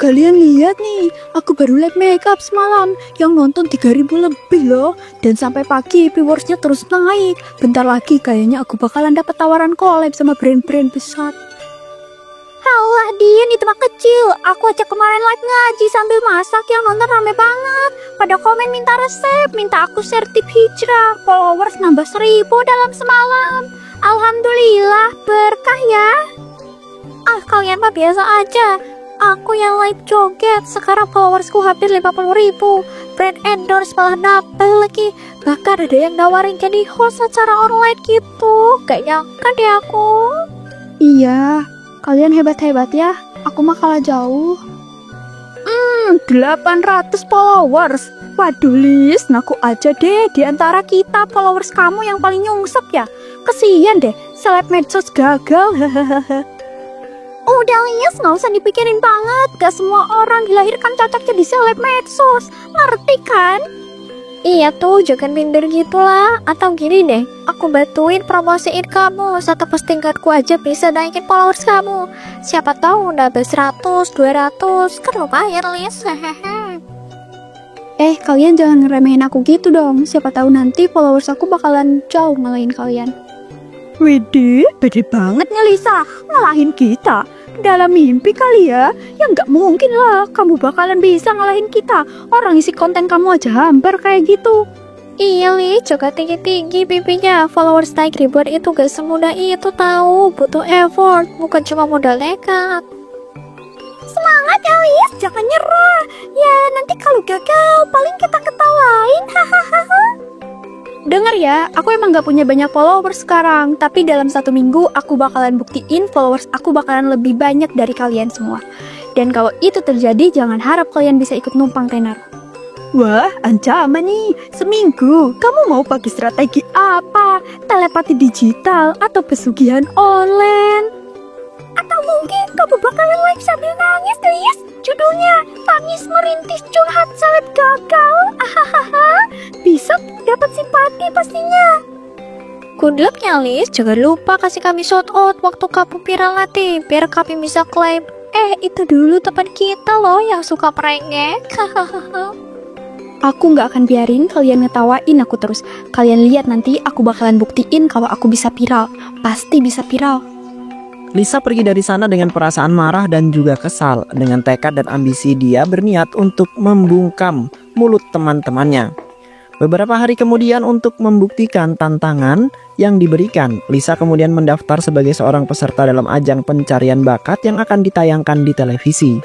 kalian lihat nih, aku baru live makeup semalam yang nonton 3.000 lebih loh. Dan sampai pagi viewersnya terus naik. Bentar lagi kayaknya aku bakalan dapat tawaran collab sama brand-brand besar. Halah Dian, itu mah kecil. Aku aja kemarin live ngaji sambil masak yang nonton rame banget. Pada komen minta resep, minta aku share tip hijrah. Followers nambah 1.000 dalam semalam. Alhamdulillah, berkah ya. Kalian mah biasa aja. Aku yang live joget, sekarang followersku hampir 50.000. Brand endorse malah double lagi. Bahkan ada yang nawarin jadi host secara online gitu. Gak nyangka deh aku. Iya, kalian hebat-hebat ya. Aku mah kalah jauh. 800 followers. Waduh Lis, ngaku aja deh di antara kita followers kamu yang paling nyungsep ya. Kesian deh, seleb medsos gagal. Udah Lies, gak usah dipikirin banget. Gak semua orang dilahirkan cocok jadi seleb medsos. Ngerti kan? Iya tuh, jangan minder gitulah. Atau gini deh, aku bantuin promosiin kamu. Satu postinganku aja bisa naikin followers kamu. Siapa tahu nambah 100, 200. Kan lumayan Lies. Kalian jangan ngeremehin aku gitu dong. Siapa tahu nanti followers aku bakalan jauh ngalahin kalian. Widih, pede banget nih Lisa, ngalahin kita. Dalam mimpi kali ya? Ya nggak mungkin lah, kamu bakalan bisa ngalahin kita. Orang isi konten kamu aja hambar kayak gitu. Iya Li, juga tinggi-tinggi pipinya. Followers naik ribuan itu gak semudah itu tahu. Butuh effort, bukan cuma modal nekat. Semangat ya Lis, jangan nyerah. Ya nanti kalau gagal paling kita ketawain. Hahaha. Dengar ya, aku emang gak punya banyak followers sekarang. Tapi dalam 1 minggu aku bakalan buktiin followers aku bakalan lebih banyak dari kalian semua. Dan kalau itu terjadi, jangan harap kalian bisa ikut numpang tenar. Wah, ancaman nih. Seminggu, kamu mau pakai strategi apa? Telepati digital atau pesugihan online? Atau mungkin kamu bakalan live sambil nangis Lies. Judulnya Tangis Merintis Curhat Seleb Gagal. Bisa dapat simpati pastinya. Good luck ya Lies. Jangan lupa kasih kami shout out waktu kamu viral nanti, biar kami bisa klaim. Itu dulu teman kita loh yang suka prank-nya. Aku gak akan biarin kalian ngetawain aku terus. Kalian lihat nanti aku bakalan buktiin kalau aku bisa viral. Pasti bisa viral. Lisa pergi dari sana dengan perasaan marah dan juga kesal. Dengan tekad dan ambisi dia berniat untuk membungkam mulut teman-temannya. Beberapa hari kemudian untuk membuktikan tantangan yang diberikan, Lisa kemudian mendaftar sebagai seorang peserta dalam ajang pencarian bakat yang akan ditayangkan di televisi.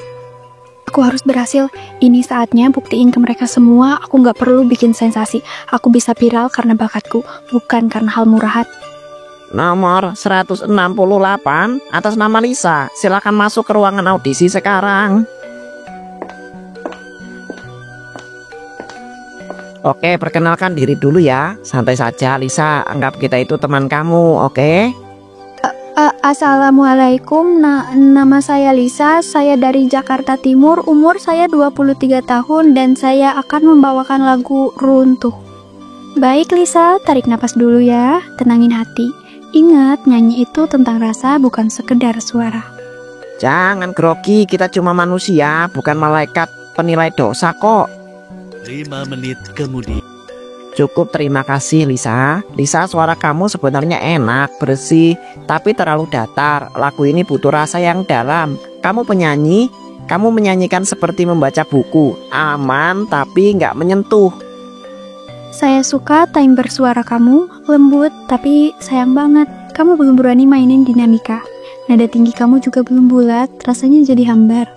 Aku harus berhasil. Ini saatnya buktiin ke mereka semua aku gak perlu bikin sensasi. Aku bisa viral karena bakatku, bukan karena hal murahan. Nomor 168 atas nama Lisa. Silakan masuk ke ruangan audisi sekarang. Oke, perkenalkan diri dulu ya. Santai saja Lisa, anggap kita itu teman kamu, oke? Assalamualaikum, nama saya Lisa. Saya dari Jakarta Timur. Umur saya 23 tahun dan saya akan membawakan lagu Runtuh. Baik Lisa, tarik napas dulu ya. Tenangin hati. Ingat, nyanyi itu tentang rasa, bukan sekedar suara. Jangan grogi, kita cuma manusia, bukan malaikat penilai dosa kok. 5 menit kemudian. Cukup, terima kasih Lisa. Lisa, suara kamu sebenarnya enak, bersih, tapi terlalu datar. Lagu ini butuh rasa yang dalam. Kamu penyanyi, kamu menyanyikan seperti membaca buku. Aman, tapi nggak menyentuh. Saya suka timbre suara kamu, lembut, tapi sayang banget. Kamu belum berani mainin dinamika. Nada tinggi kamu juga belum bulat, rasanya jadi hambar.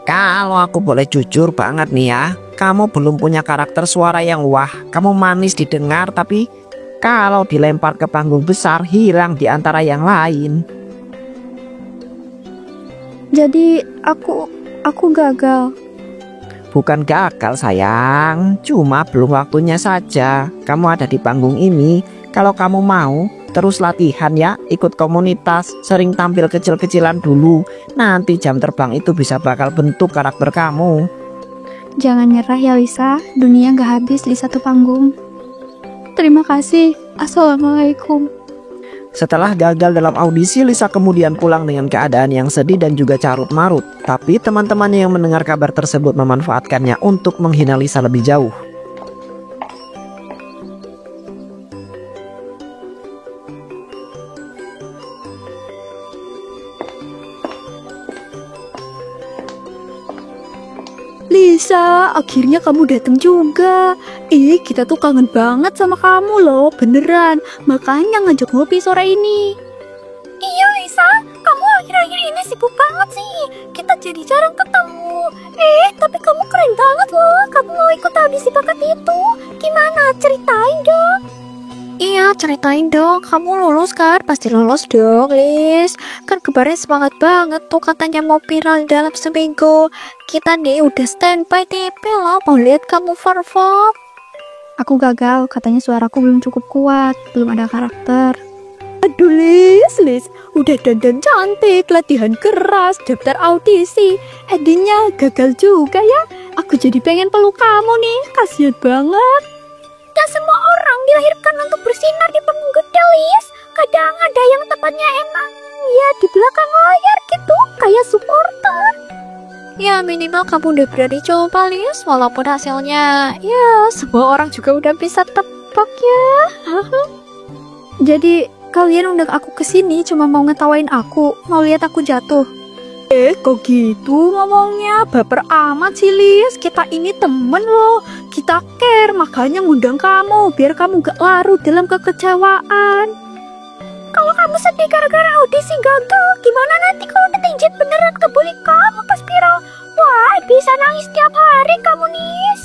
Kalau aku boleh jujur banget nih ya, kamu belum punya karakter suara yang wah. Kamu manis didengar, tapi kalau dilempar ke panggung besar, hilang di antara yang lain. Jadi aku gagal. Bukan gagal sayang, cuma belum waktunya saja. Kamu ada di panggung ini. Kalau kamu mau, terus latihan ya, ikut komunitas, sering tampil kecil-kecilan dulu. Nanti jam terbang itu bisa bakal bentuk karakter kamu. Jangan nyerah ya Lisa, dunia gak habis di satu panggung. Terima kasih, assalamualaikum. Setelah gagal dalam audisi, Lisa kemudian pulang dengan keadaan yang sedih dan juga carut marut. Tapi teman-temannya yang mendengar kabar tersebut memanfaatkannya untuk menghina Lisa lebih jauh. Lisa, akhirnya kamu datang juga. Kita tuh kangen banget sama kamu loh, beneran. Makanya ngajak ngopi sore ini. Iya Lisa, kamu akhir-akhir ini sibuk banget sih. Kita jadi jarang ketemu. Tapi kamu keren banget loh. Kamu mau ikut audisi bakat itu. Gimana? Ceritain dong. Iya, ceritain dong. Kamu lulus kan? Pasti lulus dong, Lis. Kan kemarin semangat banget tuh katanya mau viral dalam seminggu. Kita nih udah standby TP loh. Mau lihat kamu perform. Aku gagal, katanya suaraku belum cukup kuat, belum ada karakter. Aduh Lis, udah dandan cantik, latihan keras, daftar audisi, endingnya gagal juga ya. Aku jadi pengen peluk kamu nih, kasihan banget. Gak semua orang dilahirkan untuk bersinar di panggung gede, Lis. Kadang ada yang tepatnya emang ya di belakang layar gitu, kayak supporter. Ya minimal kamu udah berani coba, Lis. Walaupun hasilnya ya semua orang juga udah bisa tebak ya. Jadi kalian undang aku kesini cuma mau ngetawain aku, mau lihat aku jatuh. Kok gitu ngomongnya? Baper amat sih Lis, kita ini temen loh. Kita care, makanya ngundang kamu, biar kamu gak larut dalam kekecewaan. Kalau kamu sedih gara-gara audisi gagal, gimana nanti kalau ketinjit beneran kebuli kamu pas viral? Wah, bisa nangis tiap hari kamu, Nis.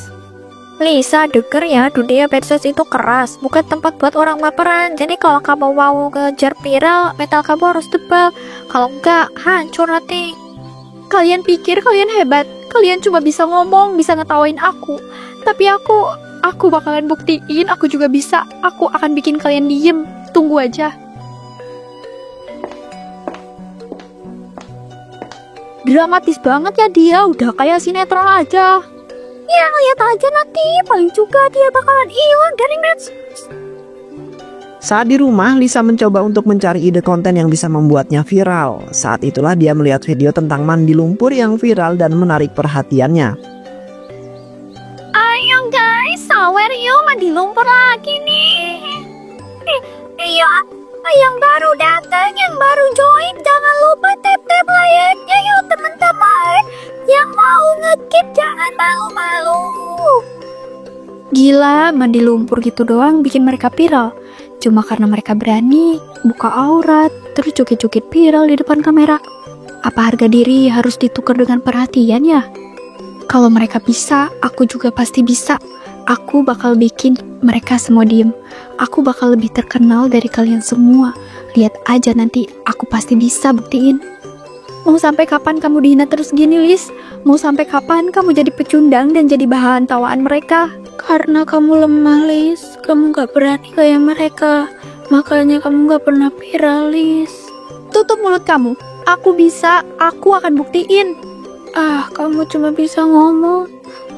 Lisa, denger ya, dunia medsos itu keras, bukan tempat buat orang baperan. Jadi kalau kamu mau ngejar viral, mental kamu harus tebal. Kalau enggak, hancur nanti. Kalian pikir kalian hebat, kalian cuma bisa ngomong, bisa ngetawain aku. Tapi aku bakalan buktiin, aku juga bisa. Aku akan bikin kalian diem, tunggu aja. Dramatis banget ya dia, udah kayak sinetron aja. Ya, lihat aja nanti, paling juga dia bakalan hilang dari medsos. Saat di rumah, Lisa mencoba untuk mencari ide konten yang bisa membuatnya viral. Saat itulah dia melihat video tentang mandi lumpur yang viral dan menarik perhatiannya. Ayo guys, sawer yuk mandi lumpur lagi nih. Iya, yang baru datang, yang baru join, jangan lupa tap-tap layarnya yuk teman-teman. Yang mau ngekip jangan malu-malu. Gila, mandi lumpur gitu doang bikin mereka viral. Cuma karena mereka berani buka aurat, terus cukit-cukit viral di depan kamera. Apa harga diri harus ditukar dengan perhatian ya? Kalau mereka bisa, aku juga pasti bisa. Aku bakal bikin mereka semua diem. Aku bakal lebih terkenal dari kalian semua. Lihat aja nanti, aku pasti bisa buktiin. Mau sampai kapan kamu dihina terus gini, Lis? Mau sampai kapan kamu jadi pecundang dan jadi bahan tawaan mereka? Karena kamu lemah, Lis. Kamu gak berani kayak mereka. Makanya kamu gak pernah viral, Lis. Tutup mulut kamu. Aku bisa, aku akan buktiin. Kamu cuma bisa ngomong.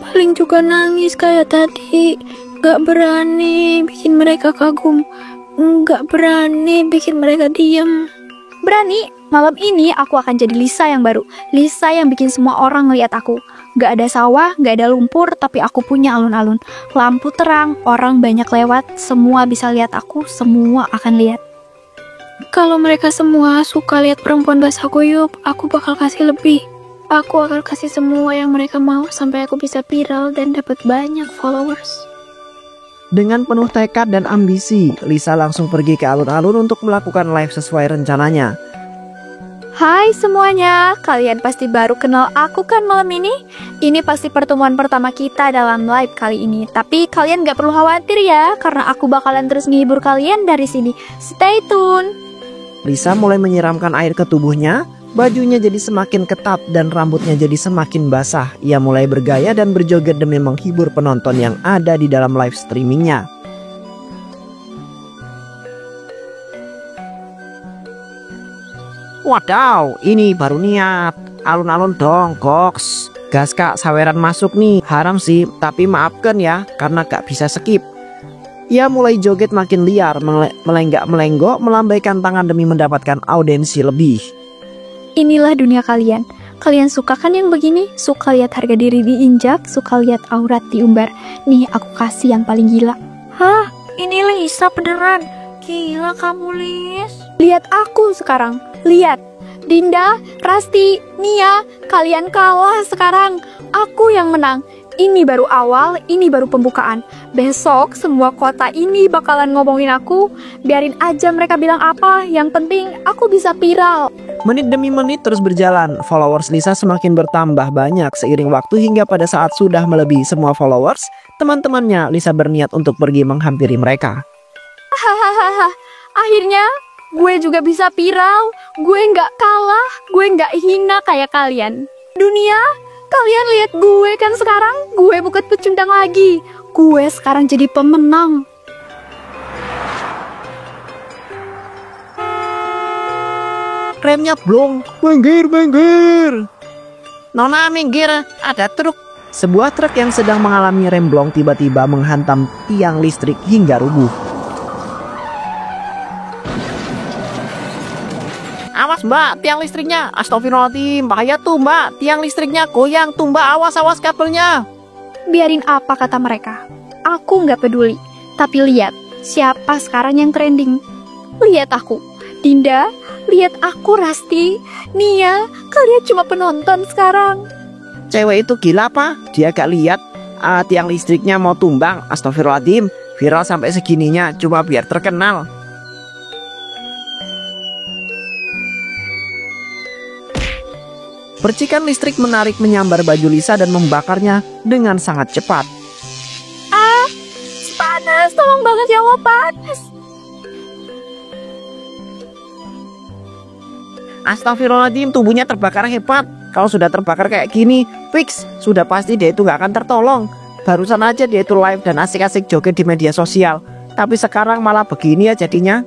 Paling juga nangis kayak tadi. Gak berani bikin mereka kagum. Gak berani bikin mereka diem. Berani, malam ini aku akan jadi Lisa yang baru. Lisa yang bikin semua orang ngeliat aku. Gak ada sawah, gak ada lumpur, tapi aku punya alun-alun. Lampu terang, orang banyak lewat, semua bisa lihat aku, semua akan lihat. Kalau mereka semua suka lihat perempuan basah kuyup, aku bakal kasih lebih. Aku akan kasih semua yang mereka mau sampai aku bisa viral dan dapat banyak followers. Dengan penuh tekad dan ambisi, Lisa langsung pergi ke alun-alun untuk melakukan live sesuai rencananya. Hai semuanya, kalian pasti baru kenal aku kan malam ini? Ini pasti pertemuan pertama kita dalam live kali ini. Tapi kalian gak perlu khawatir ya, karena aku bakalan terus menghibur kalian dari sini. Stay tune! Lisa mulai menyiramkan air ke tubuhnya, bajunya jadi semakin ketat dan rambutnya jadi semakin basah. Ia mulai bergaya dan berjoget demi menghibur penonton yang ada di dalam live streamingnya. Wadaw, ini baru niat. Alun-alun dong, Goks. Gas kak, saweran masuk nih. Haram sih, tapi maafkan ya, karena gak bisa skip. Ia mulai joget makin liar, melenggak-melenggok, melambaikan tangan demi mendapatkan audiensi lebih. Inilah dunia kalian. Kalian suka kan yang begini? Suka lihat harga diri diinjak, suka lihat aurat diumbar. Nih aku kasih yang paling gila. Hah? Ini Lisa beneran? Gila kamu, Lis. Lihat aku sekarang. Lihat. Dinda, Rasti, Nia, kalian kalah sekarang. Aku yang menang. Ini baru awal, ini baru pembukaan. Besok semua kota ini bakalan ngomongin aku. Biarin aja mereka bilang apa. Yang penting aku bisa viral. Menit demi menit terus berjalan. Followers Lisa semakin bertambah banyak seiring waktu hingga pada saat sudah melebihi semua followers, teman-temannya Lisa berniat untuk pergi menghampiri mereka. Hahaha. Akhirnya gue juga bisa viral. Gue nggak kalah. Gue nggak hina kayak kalian. Dunia, kalian lihat gue kan sekarang. Gue bukan pecundang lagi. Gue sekarang jadi pemenang. Remnya blong. Minggir. Nona minggir, ada truk. Sebuah truk yang sedang mengalami rem blong tiba-tiba menghantam tiang listrik hingga rubuh. Awas mbak, tiang listriknya. Astagfirullahaladzim, bahaya tuh mbak. Tiang listriknya goyang tuh mbak, awas kabelnya. Biarin apa kata mereka. Aku nggak peduli. Tapi lihat, siapa sekarang yang trending. Lihat aku, Dinda. Lihat aku, Rasti, Nia. Kalian cuma penonton sekarang. Cewek itu gila apa? Dia gak lihat tiang listriknya mau tumbang. Astagfirullahaladzim, viral sampai segininya cuma biar terkenal. Percikan listrik menarik menyambar baju Lisa dan membakarnya dengan sangat cepat. Panas, tolong banget ya Allah, panas. Astagfirullahaladzim, tubuhnya terbakar hebat. Kalau sudah terbakar kayak gini, fix, sudah pasti dia itu gak akan tertolong. Barusan aja dia itu live dan asik-asik joget di media sosial. Tapi sekarang malah begini ya jadinya.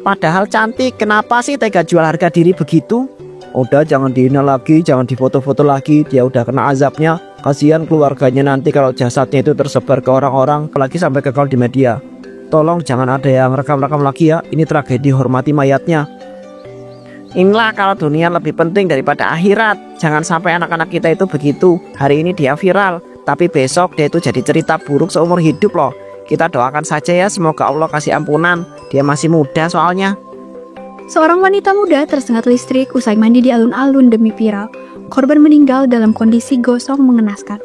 Padahal cantik, kenapa sih tega jual harga diri begitu? Udah jangan dihina lagi, jangan difoto-foto lagi. Dia udah kena azabnya. Kasihan keluarganya nanti kalau jasadnya itu tersebar ke orang-orang, apalagi sampai kekal di media. Tolong jangan ada yang rekam-rekam lagi ya. Ini tragedi, hormati mayatnya. Inilah kalau dunia lebih penting daripada akhirat. Jangan sampai anak-anak kita itu begitu. Hari ini dia viral, tapi besok dia itu jadi cerita buruk seumur hidup loh. Kita doakan saja ya, semoga Allah kasih ampunan. Dia masih muda soalnya. Seorang wanita muda tersengat listrik usai mandi di alun-alun demi viral. Korban meninggal dalam kondisi gosong mengenaskan.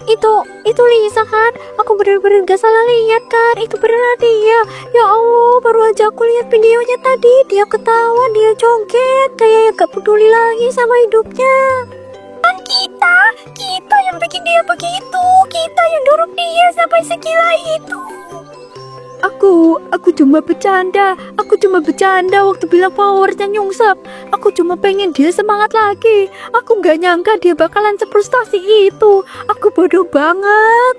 Itu Lisa kan? Aku bener-bener gak salah lihat kan? Itu beneran dia. Ya Allah, baru aja aku lihat videonya tadi. Dia ketawa, dia joget, kayak gak peduli lagi sama hidupnya. Kan kita yang bikin dia begitu. Kita yang dorong dia sampai segila itu. Aku cuma bercanda. Aku cuma bercanda waktu bilang followersnya nyungsep. Aku cuma pengen dia semangat lagi. Aku gak nyangka dia bakalan seprestasi itu. Aku bodoh banget.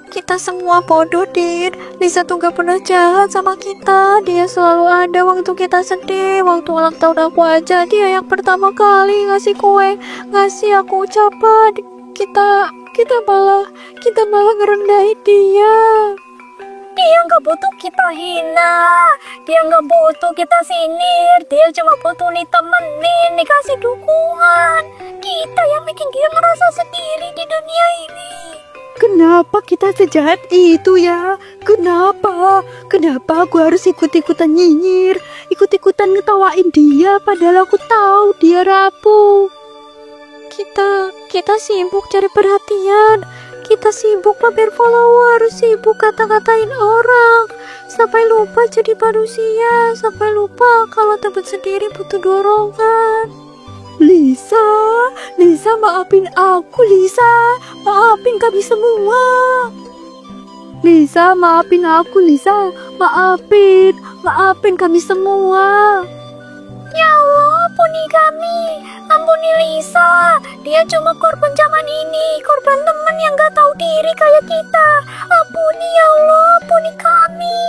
Kita semua bodoh, Din. Lisa tuh gak pernah jahat sama kita. Dia selalu ada waktu kita sedih. Waktu ulang tahun aku aja, dia yang pertama kali ngasih kue, ngasih aku ucapan. Kita malah ngerendahin dia. Dia nggak butuh kita hina. Dia nggak butuh kita sinir. Dia cuma butuh ditemenin, dikasih dukungan. Kita yang bikin dia merasa sendiri di dunia ini. Kenapa kita sejahat itu ya? Kenapa aku harus ikut-ikutan nyinyir, ikut-ikutan ngetawain dia padahal aku tahu dia rapuh. Kita sibuk cari perhatian. Kita sibuk pamer follower, sibuk kata-katain orang. Sampai lupa jadi manusia, sampai lupa kalau tempat sendiri butuh dorongan. Lisa maafin aku, Lisa. Maafin kami semua. Lisa, maafin aku, Lisa. Maafin kami semua. Ya Allah, ampuni kami. Ampuni Lisa. Dia cuma korban zaman ini. Korban teman yang gak tahu diri kayak kita. Ampuni ya Allah, ampuni kami.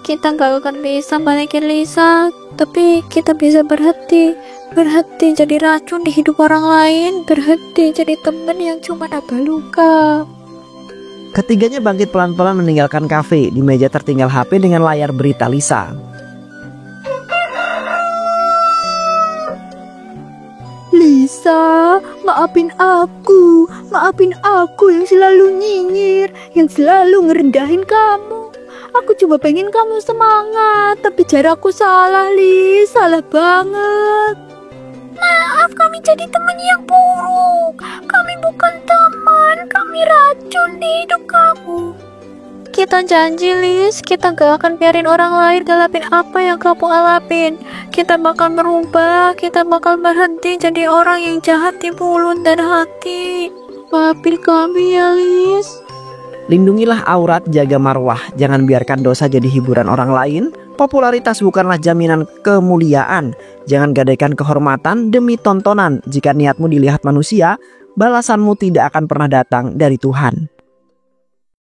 Kita gak akan bisa balikin Lisa, tapi kita bisa berhenti jadi racun di hidup orang lain, berhenti jadi temen yang cuma nambah luka. Ketiganya bangkit pelan-pelan meninggalkan kafe. Di meja tertinggal HP dengan layar berita Lisa. Lisa, maafin aku yang selalu nyinyir, yang selalu ngerendahin kamu. Aku coba pengen kamu semangat, tapi caraku salah, Lis, salah banget. Maaf, kami jadi teman yang buruk. Kami bukan teman, kami racun di hidup kamu. Kita janji, Lis, kita gak akan biarin orang lain galapin apa yang kamu alapin. Kita bakal berubah, kita bakal berhenti jadi orang yang jahat di mulut dan hati. Maafin kami ya, Lis. Lindungilah aurat, jaga marwah. Jangan biarkan dosa jadi hiburan orang lain. Popularitas bukanlah jaminan kemuliaan. Jangan gadaikan kehormatan demi tontonan. Jika niatmu dilihat manusia, balasanmu tidak akan pernah datang dari Tuhan.